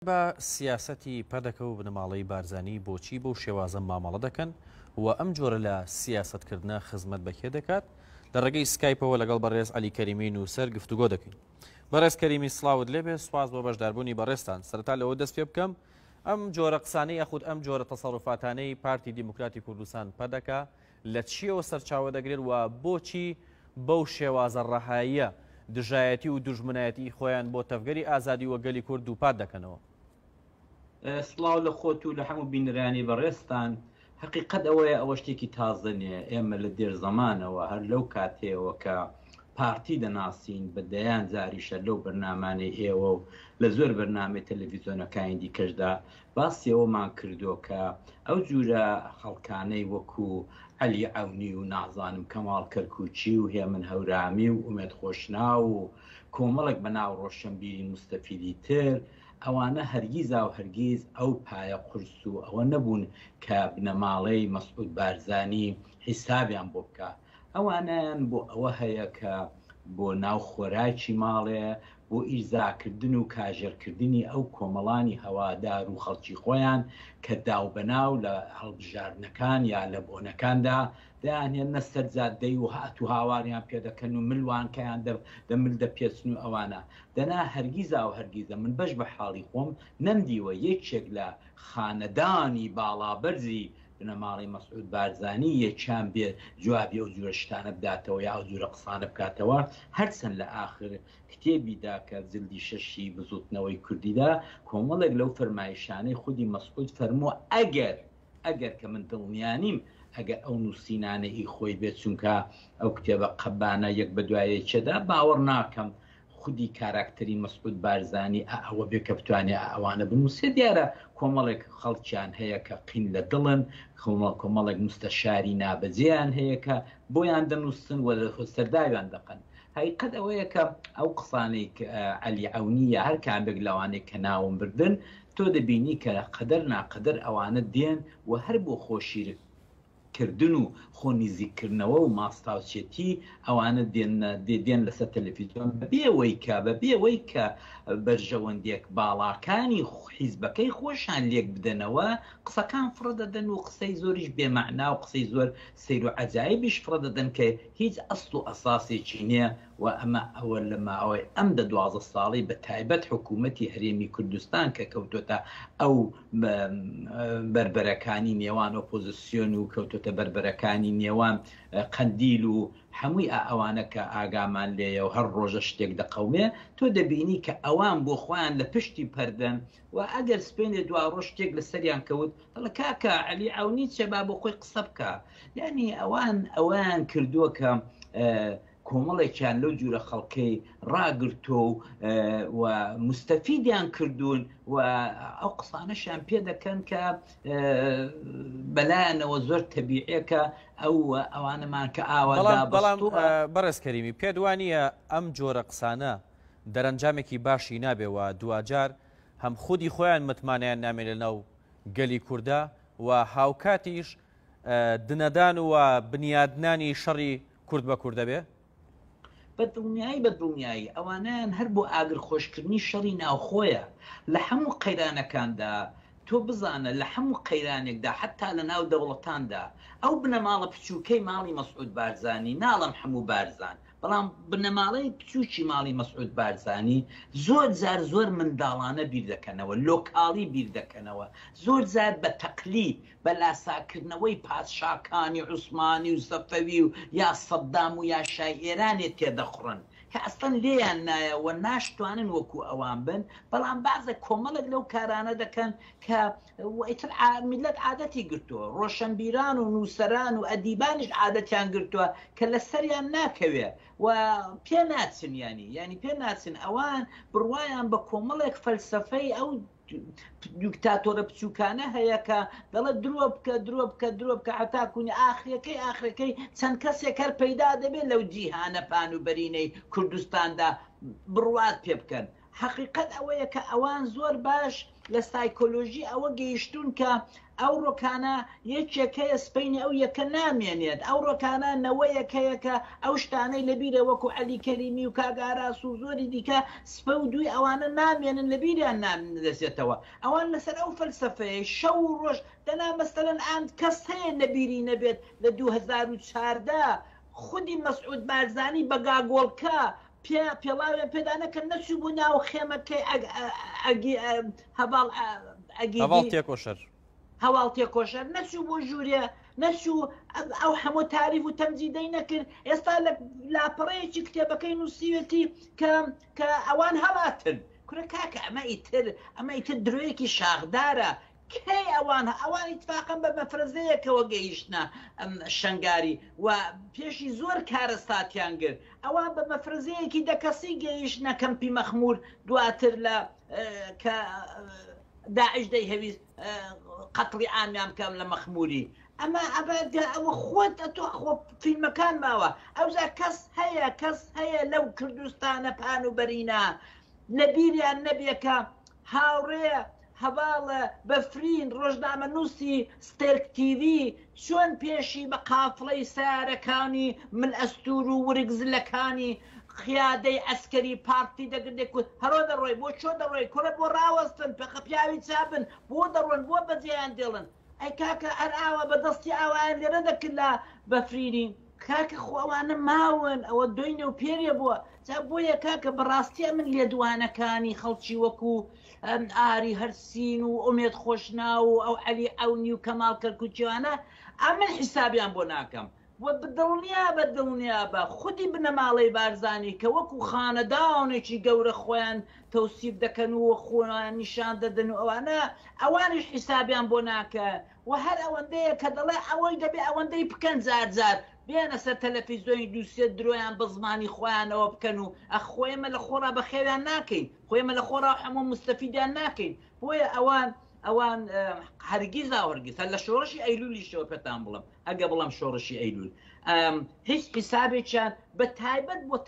بە سیاسەتی پەردەکە و بنەماڵەی بارزانی بۆچی بەو شێوازە مامەڵە دەکەن و ئەم جۆرە لە سیاسەتکردنە خزمەت بەکێ دەکات لە ڕێگەی سکایپەوە لەگەڵ بەڕێز عەلی کەریمی نووسەر گفتوگۆ دەکەین. بەڕێز کەریمی سڵاوت لێبێ، سوپاس بۆ بەشداربوونی بەڕێستان. سەرەتا لەوە دەست پێ بکەم ئەم جۆرە قسانەی یاخود ئەم جۆرە تەسەڕوفاتانەی پارتی دیموکراتی کوردستان پەردەکە لە چیەوە سەرچاوە دەگرێت و بۆچی بەو شێوازە ڕەهاییە دژایەتی و دوژمنایەتی خۆیان بۆ تەفگەری ئازادی وەگەلی کورد و پات دەکەنەوە؟ سڵاو لە خۆت و لە هەموو بینرانی بەڕێستان. حقیقت ئەوەیە ئەوە شتێکی تازە نیە. ئێمە لە دێر زەمانەوە هەر لەو کاتێەوە کە پارتی دەناسین بەدەیان جاریشە لەو بەرنامانەی ئێوە و لە زۆر بەرنامەی تەلەڤیزیۆنەکانی دیکەشدا باسی ئەوەمان کردو کە ئەو جورە خەڵکانەی وەکو عەلی عەونی و نازانم کەماڵ کەرکوچی و هێمن هەورامی و ئومێد خۆشنا و کۆمەڵێک بەناو ڕۆشنبیری مستەفیدی تر، ئەوانە هەرگیزا و هەرگیز ئەو پایە قورس و ئەوە نەبوون کە بنەماڵەی مەسعود بارزانی حیسابیان بۆ بکە. ئەوانیان بۆ ئەوە هەیە کە بۆ ناو خۆراکی ماڵێ، بۆ ئیرزاکردن و کاژێرکردنی ئەو کۆمەڵانی هەوادار و خەڵکی خۆیان کە داوبەناو لە هەڵبژاردنەکان یا لە بۆنەکاندا دەیانهێنە سەر جادەی و هات و هاواریان پێ دەکەن و ملوانکەیان دەمل دەپێچن و ئەوانە دەنا هەرگیزا و هەرگیزە من بەش بە حاڵی خۆم نەمدیوە یەکێک لە خانەدانی باڵابەرزی بنەماڵی مەسعود بارزانی یەکیان بێ جوابی ئەو جورە شتانە بداتەوە یا ئەو جورە قسانە بکاتەوە. هەرچەند لە ئاخر کتێبیدا کە جلدی شەشی بزوتنەوەی کوردیدا کۆمەڵێک لەو فەرمایشانەی خودی مەسعود فەرمووە ئەگەر کە من دڵنیانیم ئەگەر ئەو نووسینانەی خۆی بێت، چونکە ئەو کتێبە قەبانە یەک بە دوایە چێدا باوەڕ ناکەم خودی کاراکتەری مەسعود بارزانی ئەوە بێ کە بتوانێت ئەوانە بنووسێ. دیارە کۆمەڵێک خەڵکیان هەیە کە قین لە دڵن، کۆمەڵێک مستەشاری نابەجێیان هەیە کە بۆیان دەنووسن و سەرداویان دەقن. حقیقت ئەوەیە کە ئەو قسانەی عەلی عەونیە هەر کامێک لەوانەیە کە ناوم بردن تۆ دەبینی کە قەدەر ناقەدەر ئەوانە دێن و هەر بۆ خۆشیرکردن و خۆنیزیکردنەوە و ماستاوچێتی ئەوانە دێن لەسەر تەلەڤیزیۆن بەبێەوەی کە بەرژەوەندێک باڵاکانی حیزبەکەی خۆشان لێک بدەنەوە قسەکان فڕە دەدەن و قسەی زۆریش بێمەعنا و قسەی زۆر سەیر و عەجایبیش فڕە دەدەن کە هیچ ئەسڵ و ئەساسێکی نییە. و ئەمە ئەوە لە ماوەی ئەم 12 ساڵی بە تایبەت حکوومەتی هەرێمی کوردستان کە کەوتۆتە ئەو بربەرەکانی نێوان ئۆپۆزیسیۆن و کەوتۆتە بربەرەکانی نێوان قەندیل و هەمووی ئەوانە کە ئاگامان لێیە و هەر ڕۆژە شتێک دەقەومێ تۆ دەبینی کە ئەوان بۆ خۆیان لە پشتی پەردەن و ئەگەر سپێنێ دوا ڕۆژ شتێک لە سەریان کەوت دەڵێ کاکە عەلی عەونی چێبا بۆ خۆی قسە بکە. یعنی ئەوان کردووە کە کۆمەڵێکیان لەو جورە خەڵکەی ڕاگرتۆ و مستەفیدیان کردوون و ئەو قسانەشیان پێ دەکەن کە بەلایەنەوە زۆر تەبیعیەکە ئەوانەمان کە ئاوا. بەڵام بەڕێز کەریمی پێ دوانیە ئەم جۆرە قسانە دەرەنجامێکی باشی نابێ و دوجار هەم خودی خۆیان متمانیان نامێت لەناو گەلی کووردا و هاوکاتیش دنەدان و بنیادنانی شەڕی کورد بە کوورد دەبێ؟ بەدڵنیایی ئەوانیان هەر بۆ ئاگر خۆشکردنی شەڕی ناوخۆیە لە هەموو قەیرانەکاندا. تۆ بزانە لە هەموو قەیرانێکدا حتا لە ناو دەوڵەتاندا ئەو بنەماڵە بچووکەی ماڵی مەسعود بارزانی، ناڵم هەموو بارزان بەڵام بنەماڵەی بچووکی ماڵی مەسعود بارزانی زۆر منداڵانە بیر دەکەنەوە، لۆکاڵی بیر دەکەنەوە، زۆر جار بە تەقلید بە لاساکردنەوەی پادشاکانی عوسمانی و سەفەوی و یا سەدام و یا شای ئێرانێ تێدەخڕن کە ئەستەن لێیان نایەوە ناشتوانن وەکو ئەوان بن. بەڵام بازە کۆمەڵێک لەو کارانە دەکەن کە ئیتر میلەت عادەتی گرتووە، ڕۆشنبیران و نووسەران و ئەدیبانیش عادەتیان گرتووە کە لە سەریان ناکەوێ و پێ ناچن ینی پێ ناچن. ئەوان بڕوایان بە کۆمەڵێک فەلسەفەی ئەو دیکتاتۆرە بچووکانە هەیە کە دەڵێت درۆ بکە هەتاکوونی ئاخرەکەی چەند کەسێک هەر پەیدا دەبێت لەو جیهانە پان و بەرینەی کوردستاندا بڕوات پێ بکەن. حقیقت ئەوەیە کە ئەوان زۆر باش لە سایکۆلۆژی ئەوە گەیشتون کە ئەو ڕۆکانە یەکێکەیە سپینی ئەو یەکە نامێنێت ئەو ڕۆکانە نەوەیەکەیە کە ئەو شتانەی لەبیرە وەکو عەلی کەریمی و کاگاراس و زۆری دیکە سپە و دوی ئەوانە نامێنن لەبیریان نامدەسێتەوە ئەوان لەسەر ئەو فەلسەفەیە شەو و ڕۆژ دەنا مەسەلەن ئان کەس هەیە لەبیری نەبێت لە 2014 خودی مەسعود بارزانی بە گاگۆڵکە پێڵاوێن پێدانەکە نەچوو بوو ناو خێمەکەی هەواڵ تێکۆشەر نەچوو بۆ ژوورێ نەچوو ئەو هەموو تاریف و تەمجیدەی نەکرد ئێستا لە لاپەڕەیەکی کتێبەکەی نووسیوێتی کە ئەوان هەڵاتن کورە کاکە ئەمە ئیتر درۆیەکی شاخدارە کەی ئەوان ئیتفاقەن بە مەفرەزەیەکەوە گەیشتە شەنگاری و پێشی زۆر کارەستاتیان کرد ئەوان بە مەفرەزەیەکی دەکەسی گەیشتە کەمپی مەخمور دواتر لە کە داعش دەیهەویست قەتڵی ئامیان بکەم لە مەخموری ئەمە ئەوە خۆت تۆ فیلمەکان ماوە ئەوزا کەس هەیە لەو کوردستانە پان و بەرینە لەبیریان نەبێکە هاوڕێ هەواڵە بەفرین ڕۆژنامە نووسی ستێرک تیڤی چۆن پێشی بە قافڵەی سیارەکانی من ئەستور و ورگزلەکانی خیادەی ئەسکەری پارتی دەگردێکوت هەرۆ دەڕۆی بۆ چۆ دەڕۆی کورە بۆ ڕاوەستن پێخە پیاوی چابن بۆ دەڕۆن بۆ بەجێیان دێڵن ئەی کاکە هەر ئاوە بەدەستی ئاوایان لێرە دەکرد لە بەفرینی کاکە خۆوانە ماون ئەوە دوینە و پێرێ بووە جا بۆیە کاکە بەڕاستیە من لێدوانەکانی خەڵکی وەکو ئاری هەرسین و ئومێد خۆشنا و ئەو عەلی ئەونی و کەماڵ کەرکوچیوانە ئەمن حیسابیان بۆ ناکەم وە بدڵنیا بە خودی بنەماڵەی بارزانی کە وەکو خانەداوانێکی گەورە خۆیان تەوسیف دەکەن و خۆیان نیشان دەدەن و ئەوانش حیسابیان بۆ ناکە و هەر ئەوەندەیە کە دەڵێ ئەوەی دەبێ ئەوەندەی بکەن جار بێنە سەر تەلەڤیزۆنی دووسێ درۆیان بە زمانی خۆیانەوە بکەن و خۆیمە لە خۆڕا بە خێویان ناکەین خۆیمە لە خۆڕا هەموو مستەفیدیان ناکەین بۆیە ئەوان هەرگیز هەر لە شۆڕشی ئەیلولی شەوە پێتان بڵم ئەگە بڵم شۆڕشی ئەیلول هیچ حیسابێکیان بە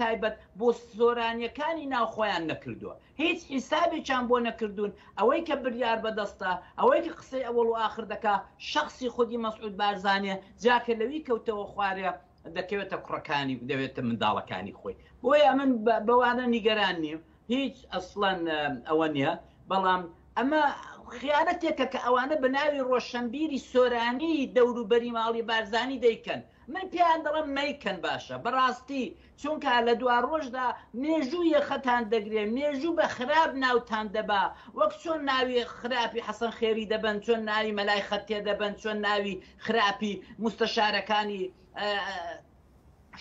تایبەت بۆ سۆرانیەکانی ناوخۆیان نەکردووە هیچ حیسابێکیان بۆ نەکردوون ئەوەی کە بریار بەدەستە ئەوەی کە قسەی ئەوەڵ و ئاخر دەکا شخصی خودی مەسعود بارزانیە جاکە لەوی کەوتەوە خوارێ دەکەوێتە کوڕەکانی دەوێتە منداڵەکانی خۆی بۆیە من بەوانە نیگەران نیم هیچ ئەسڵەن ئەوە نییە بەڵام ئەمە خیانەتێکە کە ئەوانە بە ناوی ڕۆشنبیری سۆرانی دەوروبەری ماڵی بارزانی دەیکەن من پێیان دەڵم مەیکەن باشە بەڕاستی چونکە لە دوا ڕۆژدا مێژوو یەخەتان دەگرێت مێژوو بە خراپ ناوتان دەبا وەک چۆن ناوی خراپی حەسەن خێری دەبن چۆن ناوی مەلای خەتێ دەبن چۆن ناوی خراپی مستەشارەکانی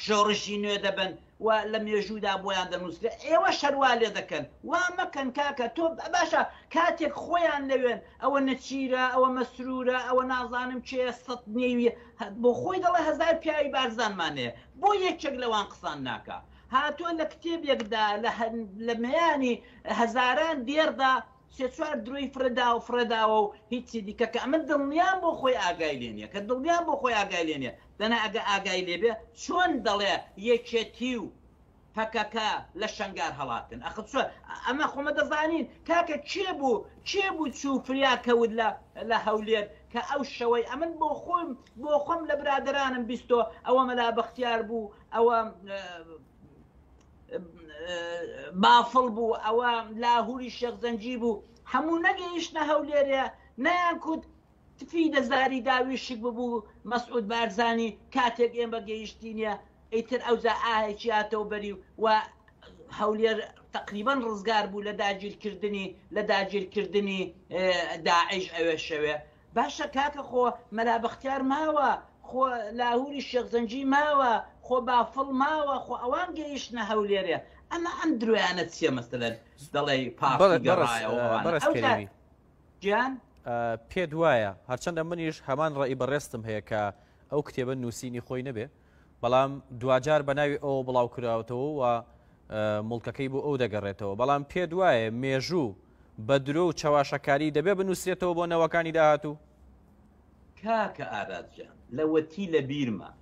شۆڕشی نوێ دەبن و لە مێژوودا بۆیان دەنووسێت ئێوە شەروا لێ دەکەن وا مەکەن کاکە تۆ باشە کاتێک خۆیان لەوێن ئەوە نەچیرە ئەوە مەسرورە ئەوە نازانم چێ سەد نێوی بۆ خۆی دەڵێ هەزار پیاوی بارزانمانەیە بۆ یەکێک لەوان قسان ناکە هاتۆ لە کتێبێکدا لە مەیانی هەزاران دێردا سێ چوار درۆی فرەداوە و هیچی دیکە کە ئەمە دڵنیان بۆ خۆی ئاگای لێنیە کە دڵنیان بۆ خۆی ئاگای لێنێ دەنا ئەگە ئاگای لێبێ چۆن دەڵێ یەکێتی و پەکەکە لە شەنگار هەڵاتن ئەمە خۆمە دەزانین کاکە چێ بوو چوو فریاکەوت لە هەولێر کە ئەو شەوەی ئەمن بۆ خۆم لە برادرانم بیستۆ ئەوە مەلا بەختیار بوو ئەوە بافڵ بوو ئەوە لاهوری شێخ زەنجی بوو هەموو نەگەیشتە هەولێرە نەیان کوت تفی دەزاری داوی شک ببوو مەسعود بارزانی کاتێک ئێمە گەیشتینە ئیتر ئەوزا ئاهێکی هاتەوە بەری و هەولێر تقریبا ڕزگار بوو لە داگیرکردنی داعش ئەوێ شەوێ باشە کاکە خۆ مەلا بەختیار ماوە خۆ لاهوری شێخ زەنجی ماوە خۆ بافڵ ماوە خۆ ئەوان گەیشتە هەولێرە ئەمە ئەم درۆیانە چیە مەسەلەن دەڵێ پارتی گەڕایەوە گیان پێت وایە هەرچەندە منیش هەمان ڕێی بەڕێستم هەیە کە ئەو کتێبە نووسینی خۆی نەبێ بەڵام دوجار بە ناوی ئەوە بڵاو کراوەتەوە و مڵکەکەی بۆ ئەو دەگەڕێتەوە بەڵام پێت وایە مێژوو بە درۆ و چاواشەکاری دەبێ بنووسێتەوە بۆ نەوەکانی داهاتوو کاکە ئارادجان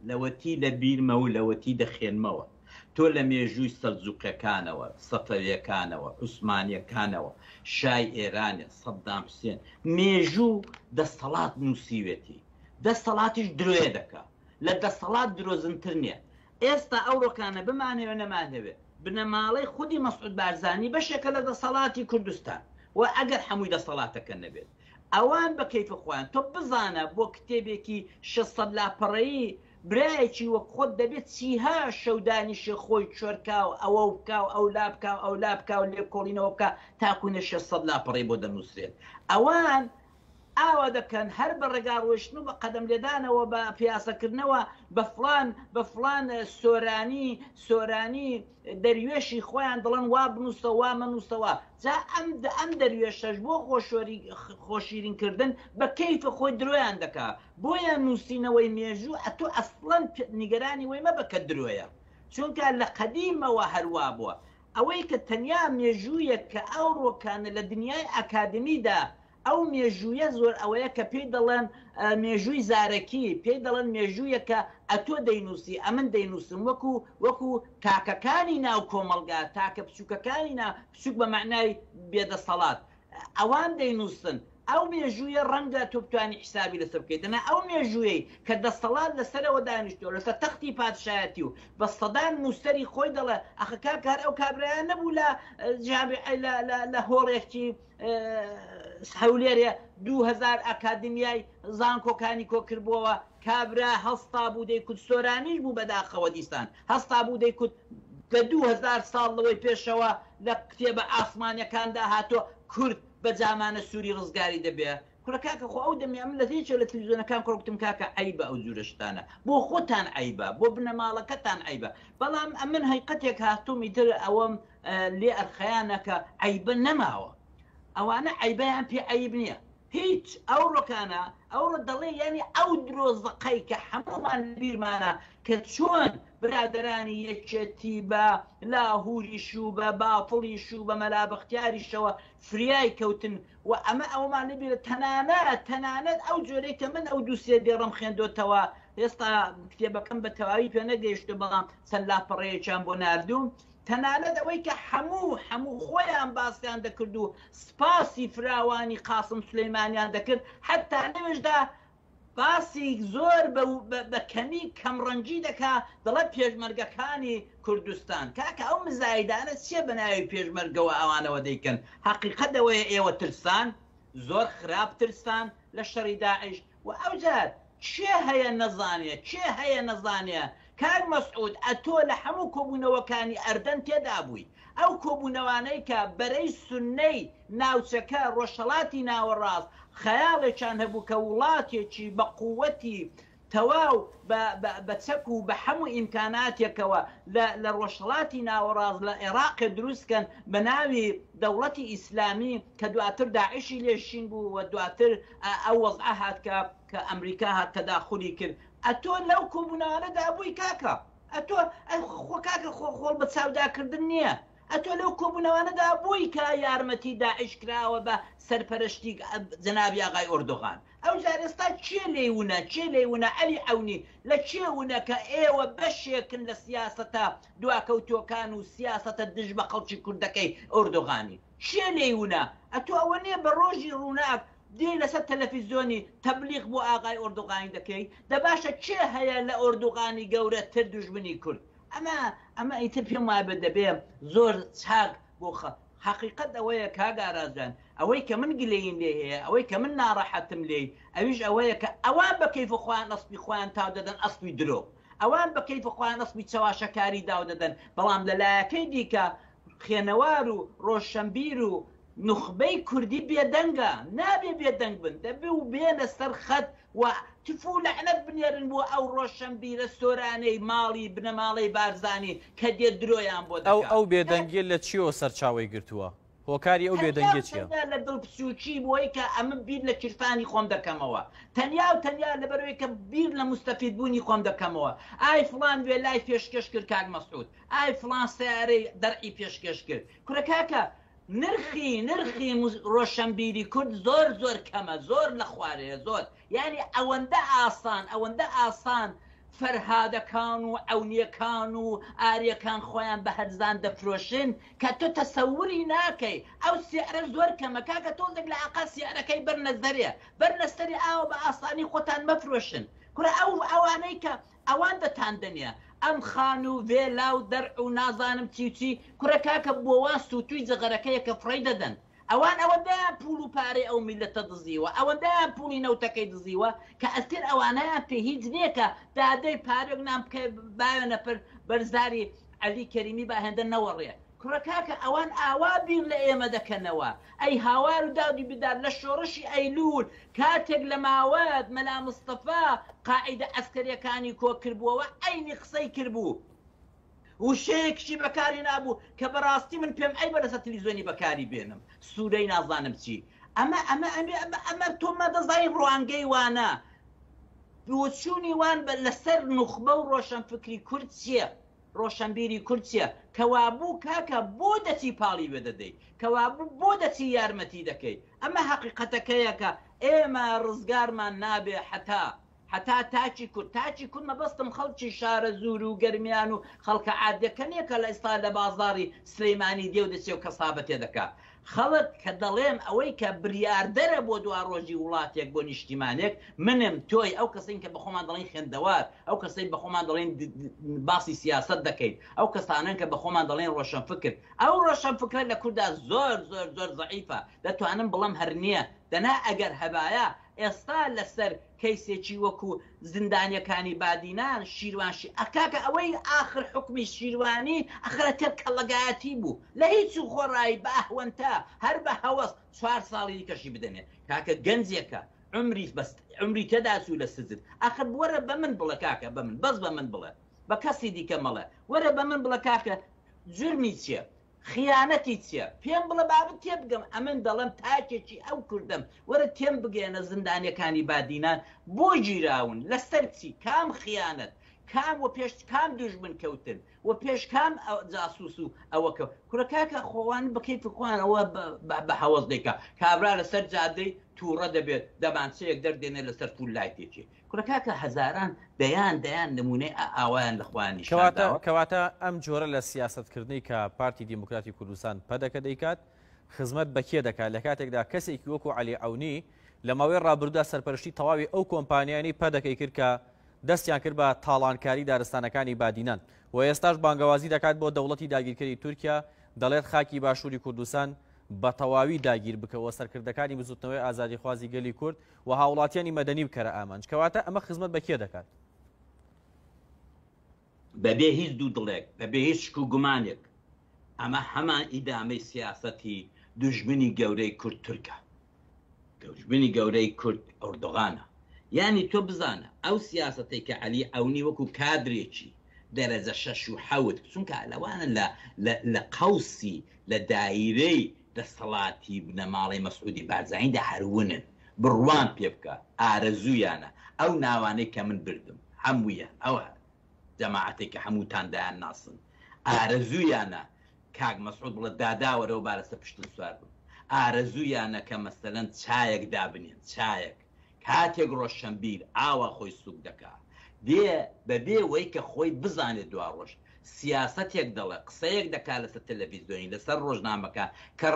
لەوەتی لە بیرمە و لەوەتی دەخێنمەوە تۆ لە مێژووی سەلجوقیەکانەوە، سەفەویەکانەوە، عوسمانیەکانەوە، شای ئێرانە، سەدام حوسێن، مێژوو دەسەڵات نووسیوێتی، دەسەڵاتیش درۆیە دەکا، لە دەسەڵات درۆزنتر نییە. ئێستا ئەو ڕۆکانە بمانەوە نەمانەوێت بنەماڵەی خودی مەسعود بارزانی بەشێکە لە دەسەڵاتی کوردستان و ئەگەر هەمووی دەسەڵاتەکە نەبێت ئەوان بە کەیفە خۆیان تۆ بزانە بۆ کتێبێکی 600 لاپەڕەیی برایەکی وەک خۆت دەبێت چیها شەودانیشە خۆی چۆرکا و ئەوە بکا و ئەو لابکا و ئەو لابکا و لێکۆڵینەوە بکە تاکوونە 600 لاپەڕەی بۆ دەنووسێت. ئەوان ئاوا دەکەن هەر بە ڕێگاڕۆشتن و بە قەدەم لێدانەوە بە پیاسەکردنەوە بە فڵان سۆرانی دەریێشی خۆیان دڵن وا بنووسە وا منووسەوە جا ئەم دەریێشەش بۆ خۆشیرینکردن بە کەیفە خۆی درۆیان دەکا بۆیە نووسینەوەی مێژوو ئەتۆ ئەسڵەن نیگەرانی وەی مەبە کە درۆیە چونکە لە قەدیمەوە هەروە بووە ئەوەی کە تەنیا مێژوویە کە ئەو ڕۆکانە لە دنیای ئاکادمیدا ئەو مێژوویە زۆر ئەوەیە کە پێی دەڵێن مێژووی زارەکی پێی دەڵێن مێژوویە کە ئەتۆ دەینووسی ئەمن دەینووسم وەکو تاکەکانی ناو کۆمەلگا تاکە بچووکەکانی بچووک بە معنای بێدەسەڵات ئەوان دەینووسن ئەو مێژوویە ڕەنگە تۆ بتوانی حسابی لەسەر بکەیتەنە ئەو مێژوویەی کە دەسەڵات لەسەرەوە دانیشتۆ لەسەر تەختی پادشایەتی و بە سەدان نووسەری خۆی دەڵێ ئەخەکە کار ئەو کابرایان نەبوو لە هۆڕێکی هەولێرە 2000 ئاکادمیای زانکۆکانی کۆکردبووەوە کابرا هەستا بوو دەیکوت سۆرانیش بوو بەداخەوە دیسان هەستا بوو دەیکوت بە 2000 ساڵ لەوەی پێشەوە لە کتێبە ئاسمانیەکاندا هاتۆ کورد بە جامانە سووری ڕزگاری دەبێ کوڕە کاکە خۆ ئەو دەمێ من لە هیچ لە تەلەڤیزیۆنەکان کوڕکتم کاکە عیبە ئەو جورە شتانە بۆ خۆتان عیبە بۆ بنەماڵەکەتان عیبە بەڵام ئەمن هەیقەتێک هاتوومی تر ئەوەم لێ ئەرخەیانەکە عیبە نەماوە ئەوانە عیبەیان پێ عیب نییە هیچ ئەو ڕۆکانە ئەو ڕۆ دەڵێ یعنی ئەو درۆزەقەی کە هەمومان بیرمانە کە چۆن برادرانی یەکێتی بە لاهوریش و بە باڵیش و بە مەلابەختیاریشەوە فریای کەوتن و ئەمە ئەومان نبیرە تەنانەت ئەو جۆرەی کە من ئەو دووسێ دێڕم خوێندۆتەوە ئێستا کتێبەکەم بە تەواوی پێ نەگەیشتە بەڵام چەند لاپەڕەیەکیان بۆ ناردووم تەنانەت ئەوەی کە هەموو خۆیان باسییان دەکرد و سپاسی فراوانی قاسم سلەیمانیان دەکرد حتا نوێژدا باسی زۆر بە کەمی کەمڕەنجی دەکا دەڵێ پێشمەرگەکانی کوردستان کاکە ئەو مزایدانە چیە بەناوی پێشمەرگەوە ئەوانەوە دەیکەن حەقیقەتەوەی ئێوە ترسان زۆر خراپ ترسان لە شەڕی داعش و ئەوجار چێ هەیە نەزانێ کار مەسعود ئەتۆ لە هەموو کۆبوونەوەکانی ئەردەن تێدا بووی ئەو کۆبوونەوانەی کە بەرەی سونەی ناوچەکە ڕۆژهەڵاتی ناوەڕاست خەیاڵێکیان هەبوو کە وڵاتێکی بە قووەتی تەواو بە چەک و بە هەموو ئیمکاناتێکەوە لە ڕۆژهەڵاتی ناوەڕاست لە عێراقی دروستکەن بە ناوی دەوڵەتی ئیسلامی کە دواتر داعشی لێشین بوو و دواتر ئەو وەزعە هات کە ئەمریکا هات کە داخولی کرد ئەتۆ لەو کۆبوونەوانەدا بووی کاکە ئەتۆ کاکە خۆڵ بە چاوداکردن نییە ئەتۆ لەو کۆبوونەوانەدا بووی کە یارمەتی داعش کراوە بە سەرپەرشتی جەنابی ئاغای ئۆردۆغان ئەو جار ئێستا چێ لێیونە ئەلی عەونی لە چێونە کە ئێوە بەشێکن لە سیاسەتە دواکەوتوەکان و سیاسەتە دژ بە خەڵکی کوردەکەی ئۆردۆغانی چێ لێیونە ئەتۆ ئەوە نییە بە ڕۆژی ڕووناک دێ لەسەر تەلەڤیزیۆنی تەبلیغ بۆ ئاغای ئۆردۆغانی دەکەی دەباشە چێ هەیە لە ئۆردۆغانی گەورە تر دوژمنی کورد ئەمە ئیتر پێم وابێ دەبێ زۆر چاک بۆ حقیقت ئەوەیە کاگاراجان ئەوەی کە من گلەیم لێ هەیە ئەوەی کە من ناڕەحەتم لێ ئەویش ئەوەیە کە ئەوان بە کەیف خۆیان ئەسپی خۆیان تاو دەدەن ئەسپی درۆ ئەوان بە کەیف خۆیان ئەسپی چاواشەکاری داو دەدەن بەڵام لەلایەکەی دیکە خێنەوار و ڕۆژشەمبیر و نخبەی کوردی بێدەنگە نابێ بێدەنگ بن دەبێ و بێنە سەر خەت و تفو لەعنەت بنێرن بۆ ئەو ڕۆژشەمبیرە سۆرانەی ماڵی بنەماڵەی بارزانی کە دێ درۆیان بۆ ئەو بێدەنگی لە چیەوە سەرچاوی گرتووە هۆکاری ئەو بێدەنگی چییە لە دڵپسوچی بۆی کە ئەمە بیر لە کیرفانی خۆم دەکەمەوە تەنیا لەبەرەوەی کە بیر لە مستەفید بوونی خۆم دەکەمەوە ئای فڵان وێ لای پێشکەش کرد کاک مەسعود ئای فڵان سیارەی دەرعی پێشکەش کرد کوڕە کاکە نرخی ڕۆشنبیری کورد زۆر کەمە زۆر لە خوارەیە زۆر یعنی ئەوەندە ئاسان فەرهادەکان و ئەونیەکان و ئاریەکان خۆیان بە هەرزان دەفرۆشن کە تۆ تەسەوری ناکەی ئەو سیارە زۆر کەمە کاکە تۆزێک لە عقا سیارەکەی بەرنەزەرێ بەرنەستەری ئاوە بە ئاسانی خۆتان مەفرۆشن کورە ئەوانەی کە ئەوان دەتاندنیە ئەم خان و وێلا و دەرع و نازانم چی کورە کاکە بۆوان سووتوی جەغەرەکەیە کە فڕی دەدەن ئەوان ئەوەندەیان پول و پارەی ئەو میلەتە دزیوە ئەوەندەیان پولی نەوتەکەی دزیوە کە ئەستێر ئەوانەیان پێ هیچ نییە کە دادەی پارێک نام بکە باوێنە پەر بەرزداری عەلی کەریمی با هێندە نەوەڕێ کوڕە کاکە ئەوان ئاوا بیر لە ئێمە دەکەنەوە ئەی هاوار و داودی بدار لە شۆڕشی ئەیلول کاتێک لە ماوەت مەلا مستەفا قاعیدە ئەسکەریەکانی کۆ کردبووەوە ئەینی قسەی کردبوو وشەیەکشی بەکاری نابوو کە بەڕاستی من پێم ئەی بەرەسە تەلەڤیزیۆنی بەکاری بێنم سوورەی نازانم چی ئەمە تۆمە دەزای ڕوانگەی وانە بۆچوونی وان لەسەر نوخبە و ڕۆشنفکری کورد چییە ڕۆشنبیری کورد چییە کەوابوو کاکە بۆ دەچی پاڵی وێ دەدەی کەوابوو بۆ دەچی یارمەتی دەکەی ئەمە حەقیقەتەکەیە کە ئێمە ڕزگارمان نابێ حتا تاچی کورد مەبەستم خەڵکی شارە زور و گەرمیان و خەڵکە عادەکەنیە کە لە ئێستا لە بازاری سلەیمانی دێو دەچێ و کەسابەت تێ دەکا خەڵک کە دەڵێم ئەوەی کە بریاردەرە بۆ دوا ڕۆژی وڵاتێک بۆ نیشتیمانێک منم تۆی ئەو کەسین کە بەخۆمان دەڵێن خوێندەوار ئەو کەسەی بەخۆمان دەڵێن باسی سیاست دەکەین ئەو کەسانن کە بەخۆمان دەڵێن ڕۆشنفکر ئەو ڕۆشنفکرە لە کووردا زۆر زەعیفە دەتوانم بڵم هەر نییە دەنا ئەگەر هەبایە ئێستا لەسەر کەیسێکی وەکو زیندانیەکانی بادینان شیروانشی ئەکاکە ئەوەی آخر حکمی شیروانی ئەخرەتێ کەڵەگایەتی بوو لە هیچ و خۆڕایی بە ئەهوەنتا هەر بە هەوەس 4 ساڵی کەشی بدەنێ کاکە گەنجێکە عمری تێداچوو لە سزر ئەخر وەرە بە من بڵە کاکە بە من بەس بە من بڵێ بە کەسی دیکە مەڵێ وەرە بە من بڵە کاکە جرمی چییە خیانەتی چییە پێم بڵە بابت تێ بگەم ئەمن دەڵم تاکێکی ئەو کوردم وەرە تێم بگەێنە زیندانیەکانی بادینان بۆ گیراون لەسەر چی کام خیانەت کام و پێش کام دوژمن کەوتن و پێش کام جاسوس و ئەوەکە کورە کاکە خۆوان بەکەی فخوان ئەوە بە هەوەز دەیکا کابرا لەسەر جادەی تووڕە دەبێت دەمانچەیەک دەردێنێ لەسەر پول لای تێکی کورە کاکە هەزاران دەیان نمونەی ئاوایان لە خوانی کەواتە ئەم جۆرە لە سیاستکردنی کە پارتی دیموکراتی کوردستان پەدەکە دەیکات خزمەت بەکێ دەکات لە کاتێکدا کەسێکی وەکو عەلی عەونی لە ماوەی ڕابردوودا سەرپەرشتی تەواوی ئەو کۆمپانیانی پەدەکەی کرد کە دەستیان کرد بە تاڵانکاری دارستانەکانی بادینان و ئێستاش بانگەوازی دەکات بۆ دەوڵەتی داگیرکەری تورکیا دەڵێت خاکی باشووری کوردستان بە تەواوی داگیر بکەوە سەرکردەکانی بزوتنەوەی ئازادیخوازی گەلی کورد و هاوڵاتیانی مەدەنی بکەرە ئامانج کەواتە ئەمە خزمەت بەکێ دەکات بەبێ هیچ دوو دڵێک بەبێ هیچ شک و گومانێک ئەمە هەمان ئیدامەی سیاسەتی دوژمنی گەورەی کورد تورکە دوژمنی گەورەی کورد ئەردۆغانە یعنی تۆ بزانە ئەو سیاسەتێک کە عەلی عەونی وەکو کادرێکی دەرەجە 6 و 7 چونکە لەوانە لە قەوسی لە دایرەی دەسەڵاتی بنەماڵی مەسعودی بارزانیدا هەرونن بڕوان پێ بکە ئارەزوویانە ئەو ناوانەی کە من بردم هەموویە ئەوە جەماعەتێک کە هەمووتان دایان ناسن ئارەزوویانە کاک مەسعود بڵێ داداوەرەوە بارەسە پشتن سوار بوو ئارەزوویانە کە مەسەلەن چایەک دابنێن چایەک کاتێک ڕۆشنبیر ئاوا خۆی سوک دەکات دێ بەبێ وەی کە خۆی بزانێت دوا ڕۆژ سیاسەتێک دەڵێ قسەیەک دەکات لەسەر تەلەڤیزیۆنی لەسەر ڕۆژنامەکە کە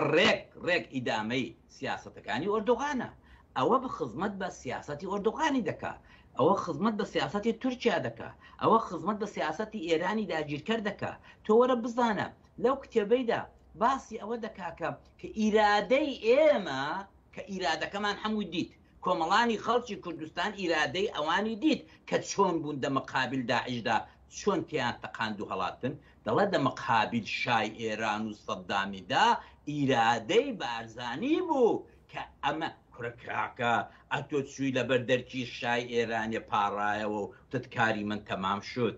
ڕێک ئیدامەی سیاسەتەکانی ئۆردۆغانە ئەوە بە خزمەت بە سیاسەتی ئۆردۆغانی دەکات ئەوە خزمەت بە سیاسەتی تورکیا دەکات ئەوە خزمەت بە سیاسەتی ئێرانی داگیرکەر دەکات تۆ وەرە بزانە لەو کتێبەیدا باسی ئەوە دەکاکە کە ئیرادەی ئێمە کە ئیرادەکەمان هەمووی دیت کۆمەڵانی خەڵکی کوردستان ئیرادەی ئەوانی دیت کە چۆن بوون دە مەقابل داعیشدا چۆن تیان تەقاند و هەڵاتن دەڵێ دە مەقابل شای ئێران و سەدامیدا ئیرادەی بارزانی بوو کە ئەمە کوڕکراکە ئەتۆ چووی لەبەر دەرکی شای ئێرانیە پاڕایەوە و تتکاری من تەمام شد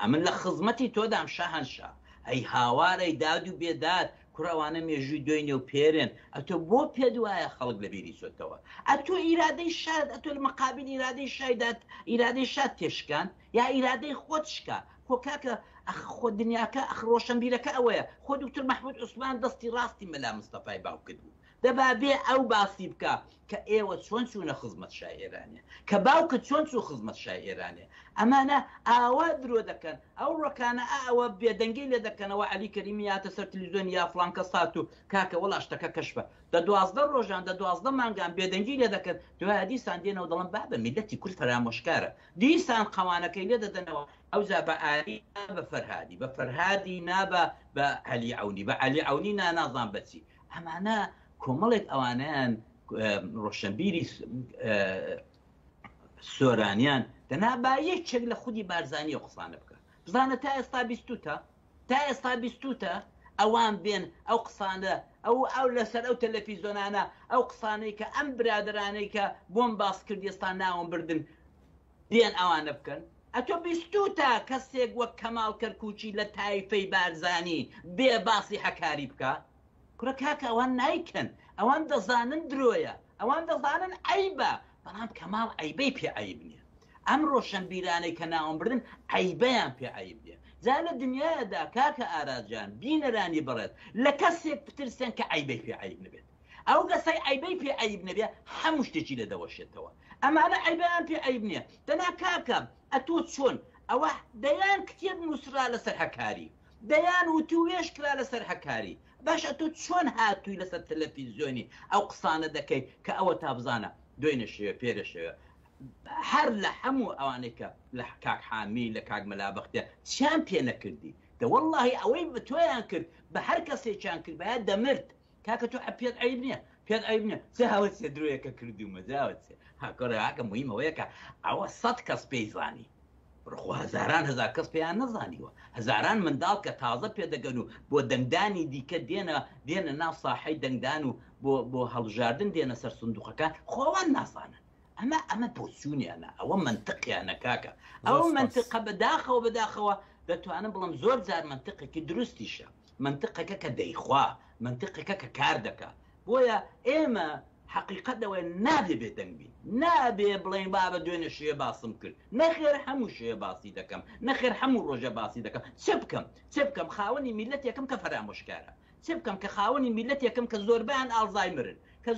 ئەمن لە خزمەتی تۆدام شاهەنشا ئەی هاوارەی داد و بێداد کوڕەوانە مێژووی دوێنێ و پێرێن ئەتۆ بۆ پێ وایە خەڵک لە بیری چۆتەوە ئەتۆ ئیرادەی شاد ئەتۆ لە مەقابل ئیرادەی شایدات ئیرادەی شاد تێشکان یا ئیرادەی خۆت شکا خۆ کاکە خۆ دنیاکە ڕۆشنبیرەکە ئەوەیە خۆ دکتۆر مەحموود عوسمان دەستی ڕاستی مەلا مستەفای باو کردبوو دەبا بێ ئەو باسی بکە کە ئێوە چۆن چوونە خزمەت شای ئێرانێ کە باوکە چۆن چوو خزمەت شای ئێرانێ ئەمانە ئاوا درۆ دەکەن ئەو ڕۆکانە ئەوە بێدەنگی لێ دەکەنەوە عەلی کەریمی یاتە سەر تەلەڤیزیۆن یا فڵان کەس هات و کاکە وەڵا شتەکە کەشفە دە 12 ڕۆژان دە 12 مانگان بێدەنگی لێ دەکەن دوای دیسان دێنەوە دەڵێن بابە میلەتی کورد فەرامۆشکارە دیسان قەوانەکەی لێ دەدەنەوە ئەوجا بە ئالی بە فەرهادی بە فەرهادی نابە بە عەلی عەونی بە عەلی عەونی نازان بەچی ئەمانە کۆمەڵێک ئەوانیان ڕۆشنبیری سۆرانیان دەنابا یەکێک لە خودی بارزانانی و قسانە بکە بزانە تا ئێستا بیستوتە ئەوان بێن ئەو قسانە ئەو لەسەر ئەو تەلەڤیزیۆنانە ئەو قسانەی کە ئەم برادرانەی کە بۆم باس کرد ئێستا ناوم بردن دێن ئەوانە بکەن ئەتۆ بیستوتە کەسێک وەک کەماڵ کەرکوچی لە تایفەی بارزانی بێ باسی حەکاری بکە کوڕە کاکە ئەوان نایکەن ئەوان دەزانن درۆیە ئەوان دەزانن عەیبە بەڵام کەماڵ عەیبەی پێ عەیب نییە ئەم ڕۆشنبیرانەی کە ناوم بردن عەیبەیان پێ عەیب نییە جا لە دنیادا کاکە ئاراجان بینەرانی بڕێت لە کەسێک بترسێن کە عەیبەی پێ عەیب نەبێت ئەو کەسەی عەیبەی پێ عەیب نەبێ هەموو شتێکی لە دەوەشێتەوە ئەمانە عەیبەیان پێ عەیب نییە دەنا کاکە ئەتۆ چۆن ئەوە دەیان کتێب نووسرا لەسەر حەکاری دەیان وتوێش کرا لەسەر حەکاری باش ئەتۆ چۆن هاتووی لەسەر تەلەڤیزیۆنی ئەو قسانە دەکەی کە ئەوە تا بزانە دوێنە شێوە پێرە شێوە هەر لە هەموو ئەوانەی کە لە کاک حامی لە کاک مەلابەختێ چیان پێ نەکردی دە وەڵڵاهی ئەوەی بە تۆیان کرد بە هەر کەسێکیان کرد بەیە دەمرد کاکە تۆ پێت عەیب نییە پێت عەیب نییە چ هاوت سێ درۆیەکە کردومە جاوت سێ هاکۆڕاکە موهیمەوەیەکە ئەوە 100 کەس پێی زانی ڕخوا هەزاران هەزار کەس پێیان نەزانیوە هەزاران منداڵ کە تازە پێدەگەن و بۆ دەنگدانی دیکە دێنە ناو ساحەی دەنگدان و بۆ هەڵژاردن دێنە سەر سندوقەکان خۆوان نازانن ئەمە پۆسیونیانە ئەوە منطقیانە کاکە ئەوە منطقە بەداخەوە دەتوانم بڵم زۆر جار منطقێکی دروستیشە منطقەکە کە دەیخوا منطقێکە کە کار دەکا بۆیە ئێمە حقیقەتەوە نابێ بێدەنگ بین نابێ بڵێن بابە دوێنێ شێ باسم کرد نەخێر هەموو شێ باسی دەکەم نەخێر هەموو ڕۆژە باسی دەکەم چ بکەم خاوەنی میلەت یەکەم کە فەرامۆشکارە چ بکەم کە خاوەنی میلەت یەکەم کە زۆربیان ئالزایمرن کە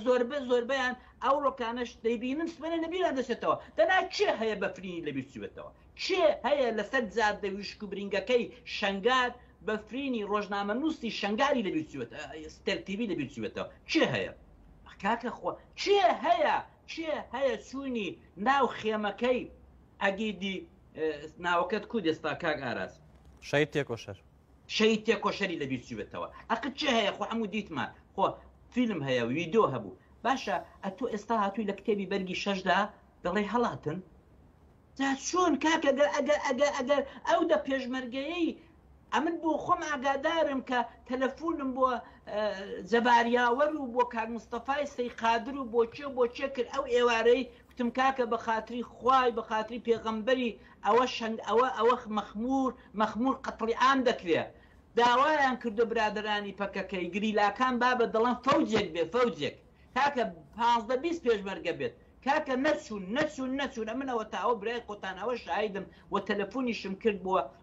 زۆربیان ئەو ڕۆکانەش دەیبینن سبەنە نەبیران دەچێتەوە دەنا چێ هەیە بەفرینی لەبیر چوێتەوە چێ هەیە لەسەر جادە ویشک و برینگەکەی شەنگار بەفرینی ڕۆژنامە نووسی شەنگاری لەبیر چوێتە ستەرتیوی لەبیر چوێتەوە چێ هەیە کاکە خۆ چێ هەیە چوونی ناو خێمەکەی ئەگیدی ناوەکەت کو دێستا کاک ئاراز شەید تێکۆشەر شەید تێکۆشەری لەبیر چوێتەوە ئەقت چێ هەیە خۆ هەموو دیتمان خۆ فیلم هەیە ویدۆ هەبوو باشە ئەتۆ ئێستا هاتووی لە کتێبی بەرگی شەشدا دەڵێ هەڵاتن جا چۆن کاکە ئەگەر ئەو دە پێشمەرگەیەی ئەمن بۆ خۆم ئاگادارم کە تەلەفۆنم بۆ جەباریاوەر و بۆ کاک مستەفای سەیقادر و بۆ چێ کرد ئەو ئێوارەی کوتم کاکە بە خاتری خوای بە خاتری پێغەمبەری ئەوە مەخمور قەتڵیعام دەکرێت داوایان کردو برادرانی پەکەکەی گریلاکان بابە دەڵێن فەوجێک بێ فەوجێک کاکە 15-20 پێشمەرگە بێت کاکە نەچوون ئەمنەوە تاوە برای قۆتانەوە شایدم و تەلەفۆنیشم کرد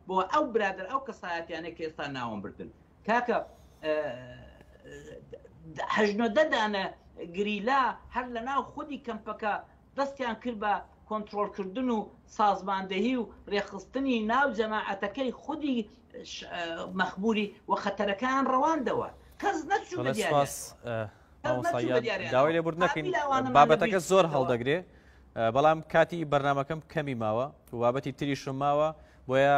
بۆ ئەو برادر ئەو کەسایەتیانەی کە ئێستا ناوم بردن کاکە 18 دانە گریلا هەر لە ناو خودی کەمپەکە دەستیان کرد بە کۆنتڕۆڵکردن و سازماندەهی و ڕێخستنی ناو جەماعەتەکەی خودی مەخبوری و خەتەرەکان ڕەواندەوە کەس نەچوو بە دیارە داوای لێبورد نەکەین بابەتەکە زۆر هەڵدەگرێ بەڵام کاتی بەرنامەکەم کەمی ماوە و بابەتی تریشم ماوە بۆیە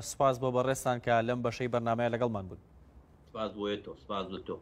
سوپاس بۆ بەڕێستان کە لەم بەشەی بەرنامەیە لەگەڵمان بوون سپاس بۆیە تۆ سپاس بۆ تۆ